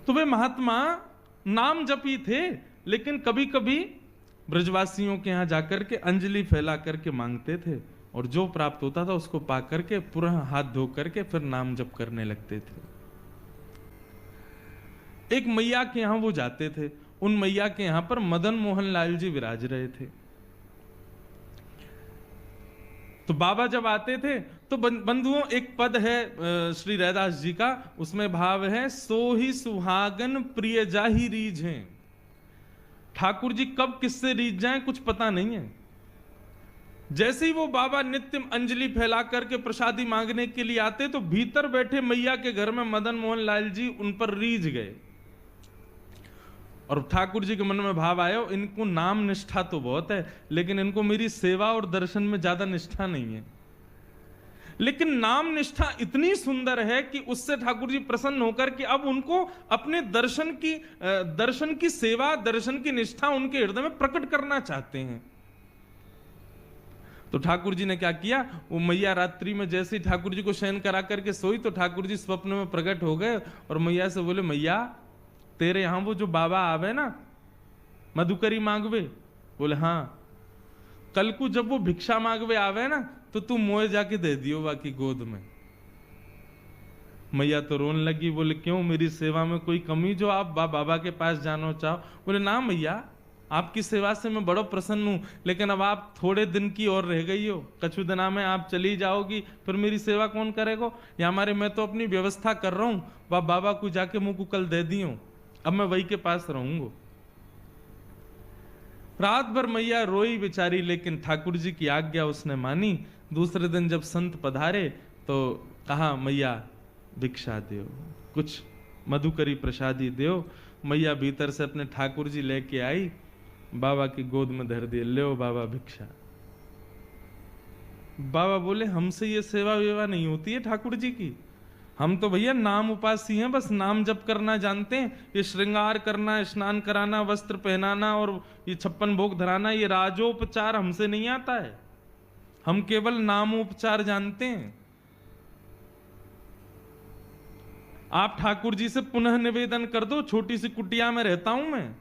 तो वे महात्मा नाम जपी थे, लेकिन कभी कभी ब्रजवासियों के यहां जाकर के अंजलि फैला करके मांगते थे, और जो प्राप्त होता था उसको पा करके पुनः हाथ धो करके फिर नाम जप करने लगते थे। एक मैया के यहां वो जाते थे, उन मैया के यहां पर मदन मोहन लाल जी विराज रहे थे। तो बाबा जब आते थे तो बंधुओं एक पद है श्री रैदास जी का, उसमें भाव है, सो ही सुहागन प्रिय जाही रीझ हैं। ठाकुर जी कब किससे रीझ जाएं कुछ पता नहीं है। जैसे ही वो बाबा नित्य अंजलि फैला करके प्रसादी मांगने के लिए आते तो भीतर बैठे मैया के घर में मदन मोहन लाल जी उन पर रीझ गए, और ठाकुर जी के मन में भाव आया, इनको नाम निष्ठा तो बहुत है, लेकिन इनको मेरी सेवा और दर्शन में ज्यादा निष्ठा नहीं है। लेकिन नाम निष्ठा इतनी सुंदर है कि उससे ठाकुर जी प्रसन्न होकर कि अब उनको अपने दर्शन की सेवा, दर्शन की निष्ठा उनके हृदय में प्रकट करना चाहते हैं। तो ठाकुर जी ने क्या किया, वो मैया रात्रि में जैसे ही ठाकुर जी को शयन करा करके सोई तो ठाकुर जी स्वप्न में प्रकट हो गए और मैया से बोले, मैया तेरे यहां वो जो बाबा आवे ना मधुकरी मांगवे, बोले हाँ, कल को जब वो भिक्षा मांगवे आवे ना तो तू मोए जाके दे दियो बाकी गोद में। मैया तो रोने लगी, बोले क्यों, मेरी सेवा में कोई कमी जो आप बाबा के पास जाना चाहो? बोले ना मैया, आपकी सेवा से मैं बड़ा प्रसन्न हूं, लेकिन अब आप थोड़े दिन की और रह गई हो, कछु दिना में आप चली जाओगी, फिर मेरी सेवा कौन करेगा? या हमारे मैं तो अपनी व्यवस्था कर रहा हूं, वह बाबा को जाके मुंह को कल दे दियो, अब मैं वही के पास रहूंगा। रात भर मैया रोई बेचारी, लेकिन ठाकुर जी की आज्ञा उसने मानी। दूसरे दिन जब संत पधारे तो कहा, मैया भिक्षा दो, कुछ मधुकरी प्रसादी दो। मैया भीतर से अपने ठाकुर जी लेके आई, बाबा की गोद में धर दिए, ले बाबा भिक्षा। बाबा बोले, हमसे ये सेवा वेवा नहीं होती है ठाकुर जी की, हम तो भैया नाम उपासी हैं, बस नाम जप करना जानते हैं। ये श्रृंगार करना, स्नान कराना, वस्त्र पहनाना और ये 56 भोग धराना, ये राजोपचार हमसे नहीं आता है, हम केवल नामोपचार जानते हैं। आप ठाकुर जी से पुनः निवेदन कर दो, छोटी सी कुटिया में रहता हूं मैं,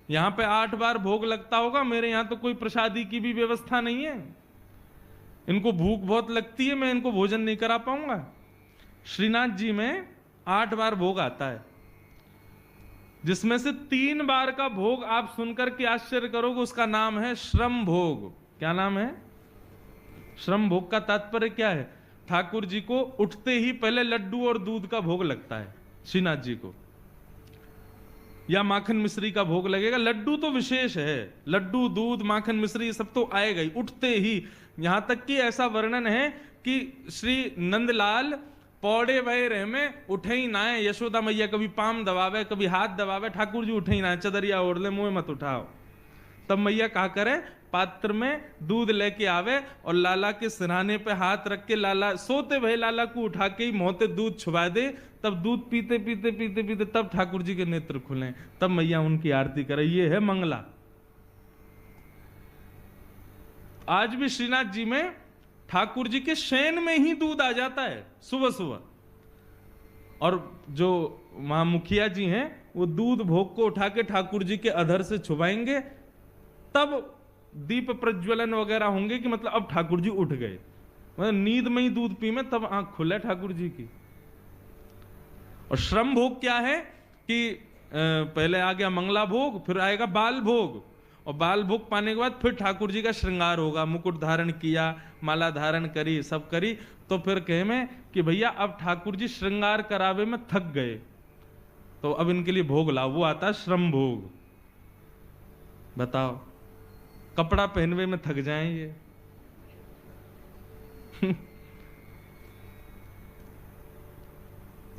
यहां पे 8 बार भोग लगता होगा, मेरे यहां तो कोई प्रसादी की भी व्यवस्था नहीं है, इनको भूख बहुत लगती है, मैं इनको भोजन नहीं करा पाऊंगा। श्रीनाथ जी में 8 बार भोग आता है, जिसमें से 3 बार का भोग आप सुनकर के आश्चर्य करोगे, उसका नाम है श्रम भोग। क्या नाम है? श्रम भोग का तात्पर्य क्या है? ठाकुर जी को उठते ही पहले लड्डू और दूध का भोग लगता है श्रीनाथ जी को, या माखन मिश्री का भोग लगेगा। लड्डू तो विशेष है, लड्डू दूध माखन मिश्री ये सब तो आएगा ही उठते ही। यहां तक कि ऐसा वर्णन है कि श्री नंदलाल पौड़े वह रहे में उठे ही ना है, यशोदा मैया कभी पाम दबावे कभी हाथ दबावे, ठाकुर जी उठे ही ना, चदरिया ओढ़ ले, मुंह मत उठाओ। तब मैया कहा करे, पात्र में दूध लेके आवे और लाला के सिरहाने पे हाथ रख के लाला सोते भय लाला को उठा के ही मोहते दूध छुपा दे, तब दूध पीते पीते पीते पीते तब ठाकुर जी के नेत्र खुले, तब मैया उनकी आरती करे। ये है मंगला। आज भी श्रीनाथ जी में ठाकुर जी के शयन में ही दूध आ जाता है सुबह सुबह, और जो वहां मुखिया जी हैं वो दूध भोग को उठा के ठाकुर जी के अधर से छुपाएंगे, तब दीप प्रज्वलन वगैरह होंगे कि मतलब अब ठाकुर जी उठ गए, मतलब नींद में ही दूध पी में तब आंख खुले ठाकुर जी की। और श्रम भोग क्या है कि पहले आ गया मंगला भोग, फिर आएगा बाल भोग, और बाल भोग पाने के बाद फिर ठाकुर जी का श्रृंगार होगा, मुकुट धारण किया, माला धारण करी, सब करी, तो फिर कहे में कि भैया अब ठाकुर जी श्रृंगार करावे में थक गए, तो अब इनके लिए भोग लाओ, वो आता है श्रम भोग। बताओ, कपड़ा पहनवे में थक जाएं ये।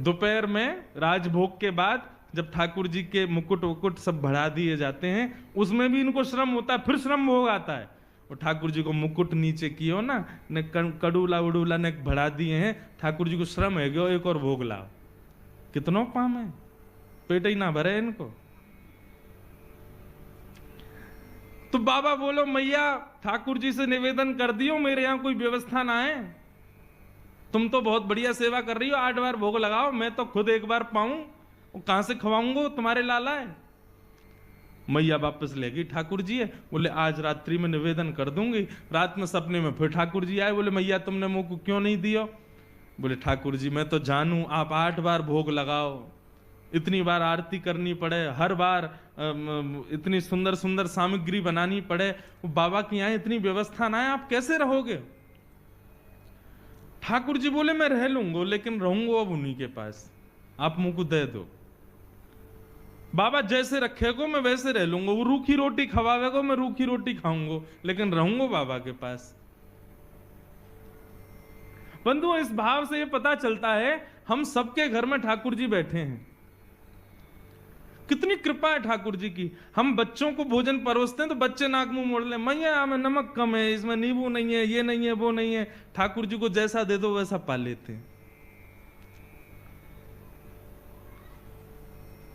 दोपहर में राजभोग के बाद जब ठाकुर जी के मुकुट वुकुट सब बढ़ा दिए जाते हैं, उसमें भी इनको श्रम होता है, फिर श्रम भोग आता है। और ठाकुर जी को मुकुट नीचे कियो ना, ने कड़ूला उड़ूला ने बढ़ा दिए हैं, ठाकुर जी को श्रम है गयो, एक और भोग लाओ। कितनों काम है, पेट ही ना भरे इनको। तो बाबा बोलो, मैया ठाकुर जी से निवेदन कर दियो, मेरे यहां कोई व्यवस्था ना है, तुम तो बहुत बढ़िया सेवा कर रही हो, 8 बार भोग लगाओ, मैं तो खुद एक बार पाऊं, वो कहां से खवाऊंगा, तुम्हारे लाला है। मैया वापस ले गई, ठाकुर जी है, बोले आज रात्रि में निवेदन कर दूंगी। रात में सपने में फिर ठाकुर जी आए, बोले मैया तुमने मुंह को क्यों नहीं दिया। बोले ठाकुर जी मैं तो जानू आप 8 बार भोग लगाओ, इतनी बार आरती करनी पड़े, हर बार इतनी सुंदर सुंदर सामग्री बनानी पड़े, वो बाबा की यहाँ इतनी व्यवस्था ना है, आप कैसे रहोगे। ठाकुर जी बोले मैं रह लूंगा, लेकिन रहूंगा अब उन्हीं के पास, आप मुंह को दे दो। बाबा जैसे रखेगो मैं वैसे रह लूंगा, वो रूखी रोटी खवावेगो मैं रूखी रोटी खाऊंगा, लेकिन रहूंगा बाबा के पास। बंधुओं इस भाव से ये पता चलता है हम सबके घर में ठाकुर जी बैठे हैं। कितनी कृपा है ठाकुर जी की। हम बच्चों को भोजन परोसते हैं तो बच्चे नाक मुंह मोड़ ले, मैया में नमक कम है, इसमें नींबू नहीं है, ये नहीं है, वो नहीं है। ठाकुर जी को जैसा दे दो वैसा पा लेते हैं।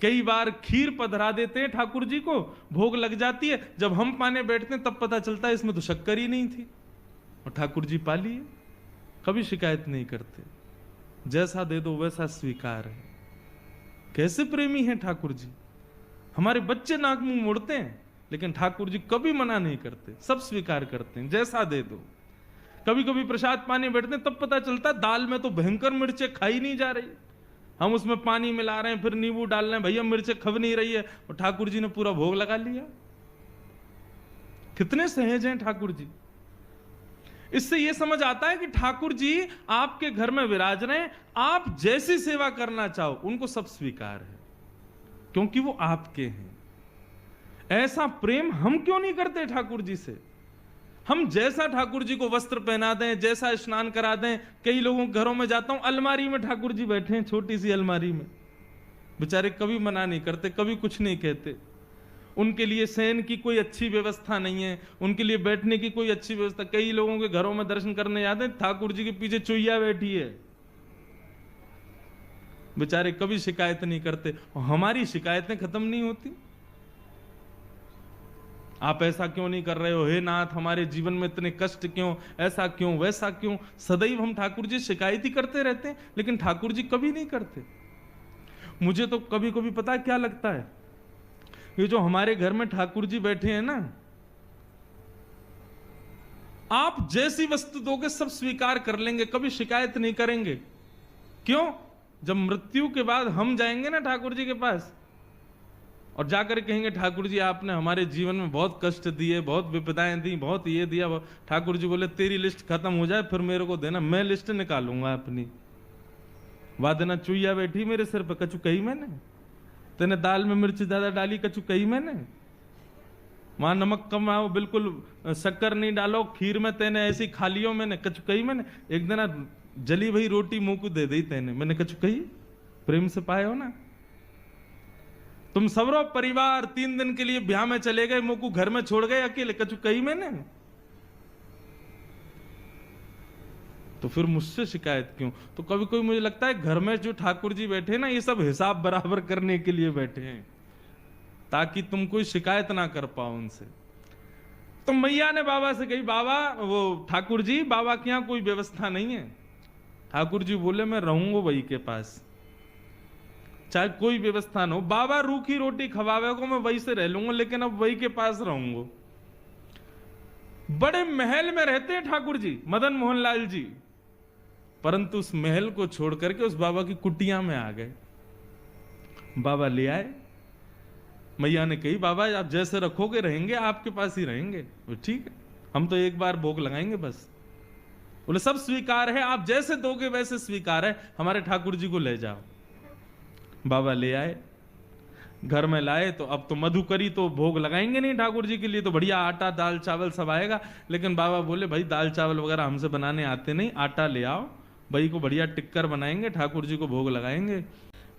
कई बार खीर पधरा देते हैं ठाकुर जी को, भोग लग जाती है, जब हम पाने बैठते हैं तब पता चलता है इसमें तो शक्कर ही नहीं थी, और ठाकुर जी पा लिए। कभी शिकायत नहीं करते, जैसा दे दो वैसा स्वीकार है। कैसे प्रेमी हैं ठाकुर जी। हमारे बच्चे नाक मुंह मोड़ते हैं, लेकिन ठाकुर जी कभी मना नहीं करते, सब स्वीकार करते हैं, जैसा दे दो। कभी कभी प्रसाद पाने बैठते हैं तब पता चलता है दाल में तो भयंकर मिर्चें खाई नहीं जा रही, हम उसमें पानी मिला रहे हैं, फिर नींबू डाल रहे हैं, भैया मिर्चें खब नहीं रही है, और ठाकुर जी ने पूरा भोग लगा लिया। कितने सहज हैं ठाकुर जी। इससे यह समझ आता है कि ठाकुर जी आपके घर में विराज रहे हैं, आप जैसी सेवा करना चाहो उनको सब स्वीकार है, क्योंकि वो आपके हैं। ऐसा प्रेम हम क्यों नहीं करते ठाकुर जी से। हम जैसा ठाकुर जी को वस्त्र पहना दें, जैसा स्नान करा दें। कई लोगों के घरों में जाता हूं, अलमारी में ठाकुर जी बैठे हैं, छोटी सी अलमारी में, बेचारे कभी मना नहीं करते, कभी कुछ नहीं कहते। उनके लिए शयन की कोई अच्छी व्यवस्था नहीं है, उनके लिए बैठने की कोई अच्छी व्यवस्था। कई लोगों के घरों में दर्शन करने जाते हैं, ठाकुर जी के पीछे चुईया बैठी है, बेचारे कभी शिकायत नहीं करते। हमारी शिकायतें खत्म नहीं होती। आप ऐसा क्यों नहीं कर रहे हो, हे नाथ हमारे जीवन में इतने कष्ट क्यों, ऐसा क्यों वैसा क्यों। सदैव हम ठाकुर जी शिकायत ही करते रहते हैं, लेकिन ठाकुर जी कभी नहीं करते। मुझे तो कभी कभी पता है क्या लगता है, ये जो हमारे घर में ठाकुर जी बैठे हैं ना, आप जैसी वस्तु दोगे सब स्वीकार कर लेंगे, कभी शिकायत नहीं करेंगे। क्यों? जब मृत्यु के बाद हम जाएंगे ना ठाकुर जी के पास, और जाकर कहेंगे ठाकुर जी आपने हमारे जीवन में बहुत कष्ट दिए, बहुत विपदाएं दी, बहुत ये दिया। ठाकुर जी बोले तेरी लिस्ट खत्म हो जाए फिर मेरे को देना, मैं लिस्ट निकालूंगा अपनी। वादना चुईया बैठी मेरे सिर पे, कछु कही मैंने, तेने दाल में मिर्च ज्यादा डाली, कछु कही मैंने, वहां नमक कम आओ, बिल्कुल शक्कर नहीं डालो, खीर में तेने ऐसी खा लियो मैंने, कछु कही मैंने। एक दिन जली भई रोटी मुंह को दे दी तेने, मैंने कछु कही। प्रेम से पाए हो ना। तुम सबरो परिवार 3 दिन के लिए ब्याह में चले गए, मुंह को घर में छोड़ गए अकेले, कछु कही मैंने। तो फिर मुझसे शिकायत क्यों। तो कभी कोई मुझे लगता है घर में जो ठाकुर जी बैठे ना, ये सब हिसाब बराबर करने के लिए बैठे हैं, ताकि तुम कोई शिकायत ना कर पाओ उनसे। तो मैया ने बाबा से कही, बाबा वो ठाकुर जी बाबा के यहां कोई व्यवस्था नहीं है। ठाकुर जी बोले मैं रहूंगा वही के पास, चाहे कोई व्यवस्था न हो। बाबा रूखी रोटी खवावेगो मैं वही से रह लूंगा, लेकिन अब वही के पास रहूंगा। बड़े महल में रहते हैं ठाकुर जी, मदन मोहन लाल जी, परंतु उस महल को छोड़ करके उस बाबा की कुटिया में आ गए। बाबा ले आए, मैया ने कही बाबा आप जैसे रखोगे रहेंगे, आपके पास ही रहेंगे। ठीक है, हम तो एक बार भोग लगाएंगे बस। बोले सब स्वीकार है, आप जैसे दोगे वैसे स्वीकार है, हमारे ठाकुर जी को ले जाओ। बाबा ले आए, घर में लाए, तो अब तो मधुकरी तो भोग लगाएंगे नहीं ठाकुर जी के लिए, तो बढ़िया आटा दाल चावल सब आएगा। लेकिन बाबा बोले भाई दाल चावल वगैरह हमसे बनाने आते नहीं, आटा ले आओ, भाई को बढ़िया टिक्कर बनाएंगे, ठाकुर जी को भोग लगाएंगे।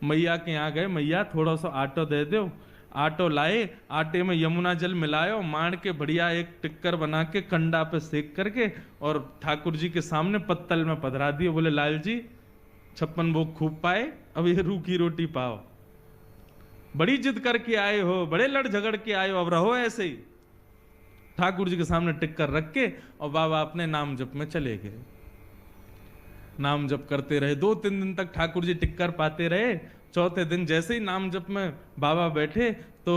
मैया के यहाँ गए, मैया थोड़ा सा आटो दे दो। आटो लाए, आटे में यमुना जल मिलायो, मार के बढ़िया एक टिक्कर बना के कंडा पे सेक करके और ठाकुर जी के सामने पत्तल में पधरा दिए। बोले लाल जी 56 भोग खूब पाए, अब ये रूखी रोटी पाओ। बड़ी जिद करके आए हो, बड़े लड़ झगड़ के आए हो, अब रहो ऐसे ही। ठाकुर जी के सामने टिक्कर रख के और बाबा अपने नाम जप में चले गए। नाम जप करते रहे, 2-3 दिन तक ठाकुर जी टिक्कर पाते रहे। चौथे दिन जैसे ही नाम जप में बाबा बैठे तो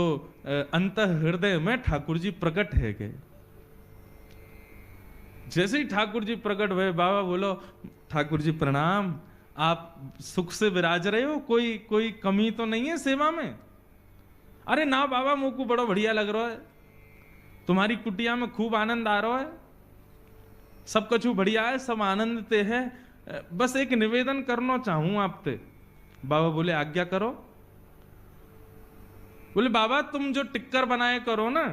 अंतः हृदय में ठाकुर जी प्रकट है गए। जैसे ही ठाकुर जी प्रकट हुए, बाबा बोलो ठाकुर जी प्रणाम, आप सुख से विराज रहे हो, कोई कमी तो नहीं है सेवा में? अरे ना बाबा, मुझ को बड़ा बढ़िया लग रहा है, तुम्हारी कुटिया में खूब आनंद आ रहा है, सब कुछ बढ़िया है, सब आनंद ते है, बस एक निवेदन करना चाहूं आपसे। बाबा बोले आज्ञा करो। बोले बाबा तुम जो टिक्कर बनाए करो ना,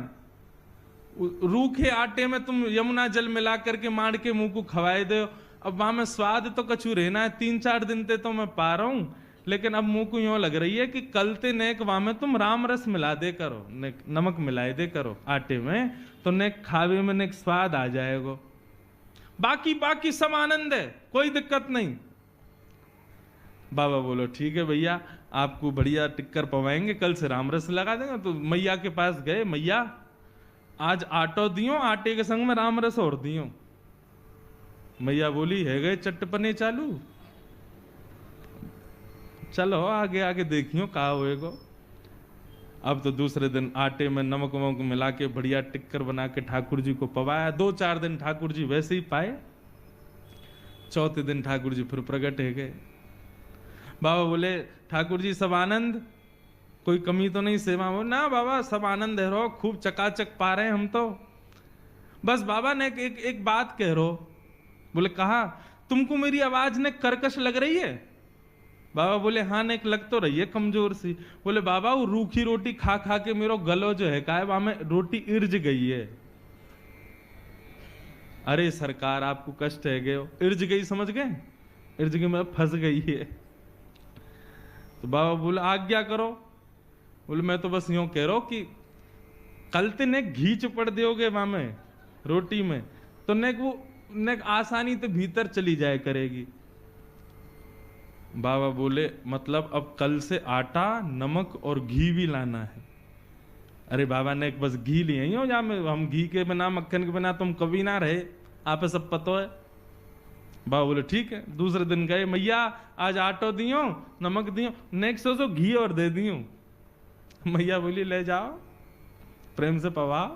रूखे आटे में तुम यमुना जल मिला करके मार के मुंह को खवाए दो, अब वहां में स्वाद तो कछु रहना है, 3-4 दिन ते तो मैं पा रहा हूं, लेकिन अब मुंह को यूं लग रही है कि कल ते नेक वहां में तुम राम रस मिला दे करो, नमक मिलाए दे करो आटे में, तो नेक खावे में नेक स्वाद आ जाएगा। बाकी सब आनंद है, कोई दिक्कत नहीं। बाबा बोलो ठीक है भैया, आपको बढ़िया टिक्कर पवाएंगे, कल से राम रस लगा देंगे। तो मैया के पास गए, मैया आज आटो दियो, आटे के संग में राम रस और दियो। मैया बोली है गए चट्टपने चालू, चलो आगे आगे देखियो कहा होएगा। अब तो दूसरे दिन आटे में नमक वमक मिला के बढ़िया टिक्कर बना के ठाकुर जी को पवाया। 2-4 दिन ठाकुर जी वैसे ही पाए। चौथे दिन ठाकुर जी फिर प्रकट है गए। बाबा बोले ठाकुर जी सब आनंद, कोई कमी तो नहीं सेवा में? ना बाबा सब आनंद है रो, खूब चकाचक पा रहे हैं हम तो। बस बाबा ने एक बात कह रो। बोले कहा, तुमको मेरी आवाज ने कर्कश लग रही है? बाबा बोले हाँ नेक लग तो रही है कमजोर सी। बोले बाबा वो रूखी रोटी खा खा के मेरो गलो जो है का वहां में रोटी इर्ज गई है। अरे सरकार आपको कष्ट है गए, इर्ज गई समझ गए? इर्ज गई मतलब फंस गई है। तो बाबा बोले आज्ञा करो। बोले मैं तो बस यूं कह रहा हूं कि कल ते नेक घी चुपड़ दोगे वहां में रोटी में, तो नेक वो नेक आसानी तो भीतर चली जाए करेगी। बाबा बोले मतलब अब कल से आटा नमक और घी भी लाना है। अरे बाबा ने बस घी लिए ही हो, या हम घी के बिना मक्खन के बिना तुम कभी ना रहे, आप सब पता है। बाबा बोले ठीक है। दूसरे दिन गए, मैया आज आटो दियो नमक दियो, नेक्स्ट सोचो घी और दे दियो। मैया बोली ले जाओ प्रेम से पवाओ।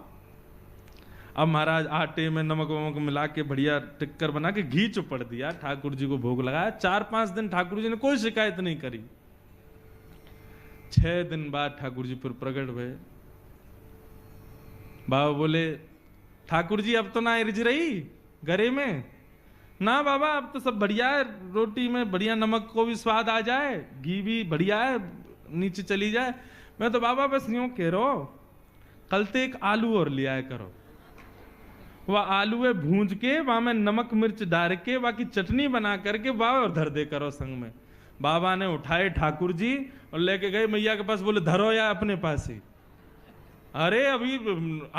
अब महाराज आटे में नमक वमक मिला के बढ़िया टिक्कर बना के घी चुपड़ दिया, ठाकुर जी को भोग लगाया। 4-5 दिन ठाकुर जी ने कोई शिकायत नहीं करी। 6 दिन बाद ठाकुर जी फिर प्रकट हुए। बाबा बोले ठाकुर जी अब तो ना इर्ज रही गरे में? ना बाबा अब तो सब बढ़िया है, रोटी में बढ़िया नमक को भी स्वाद आ जाए, घी भी बढ़िया है, नीचे चली जाए। मैं तो बाबा बस यूं कह रहा हूं, कल ते एक आलू और ले आया करो, वह आलू भूंज के वहां में नमक मिर्च डाल के बाकी चटनी बना करके वह और धर दे करो संग में। बाबा ने उठाए ठाकुर जी और लेके गए मैया के पास। बोले धरो या अपने पास ही। अरे अभी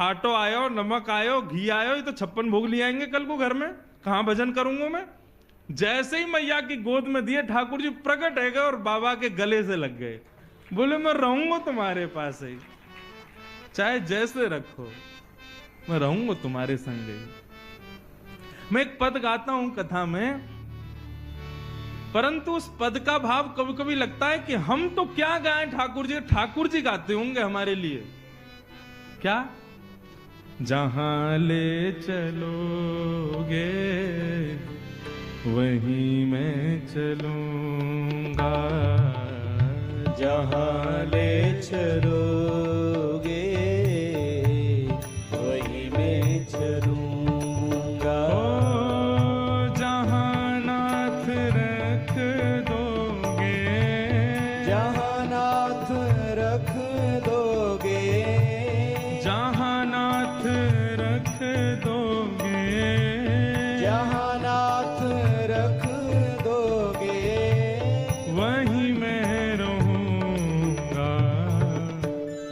आटो आयो, नमक आयो, घी आयो, ये तो 56 भोग ले आएंगे कल को घर में, कहां भजन करूंगा मैं। जैसे ही मैया की गोद में दिए ठाकुर जी प्रकट है गए और बाबा के गले से लग गए। बोले मैं रहूंगा तुम्हारे पास ही, चाहे जैसे रखो, मैं रहूंगा तुम्हारे संग। मैं एक पद गाता हूं कथा में, परंतु उस पद का भाव कभी कभी लगता है कि हम तो क्या गाएं ठाकुर जी गाते होंगे हमारे लिए। क्या? जहां ले चलोगे वहीं मैं चलूंगा, जहां ले चलोगे वहीं मैं चलूंगा। जहां नाथ रख दोगे, जहां नाथ रख दोगे, जहां नाथ रख दोगे, जहां नाथ रख दोगे वहीं मैं रहूंगा।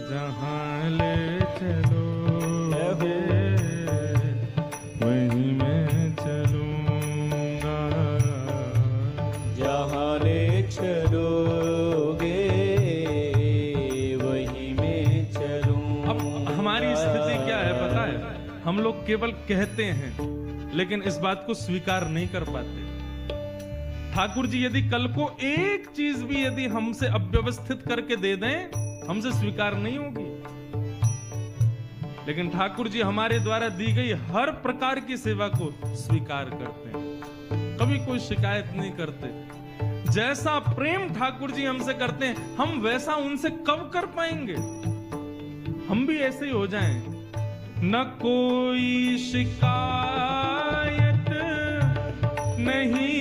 जहां ले चलोगे वहीं मैं चलूंगा, जहां ले चलोगे वहीं मैं चलूंगा। अब हमारी स्थिति क्या है पता है? हम लोग केवल कहते हैं लेकिन इस बात को स्वीकार नहीं कर पाते। ठाकुर जी यदि कल को एक चीज भी यदि हमसे अव्यवस्थित करके दे दें, हमसे स्वीकार नहीं होगी। लेकिन ठाकुर जी हमारे द्वारा दी गई हर प्रकार की सेवा को स्वीकार करते हैं, कभी कोई शिकायत नहीं करते। जैसा प्रेम ठाकुर जी हमसे करते हैं, हम वैसा उनसे कब कर पाएंगे? हम भी ऐसे ही हो जाएं। न कोई शिकायत नहीं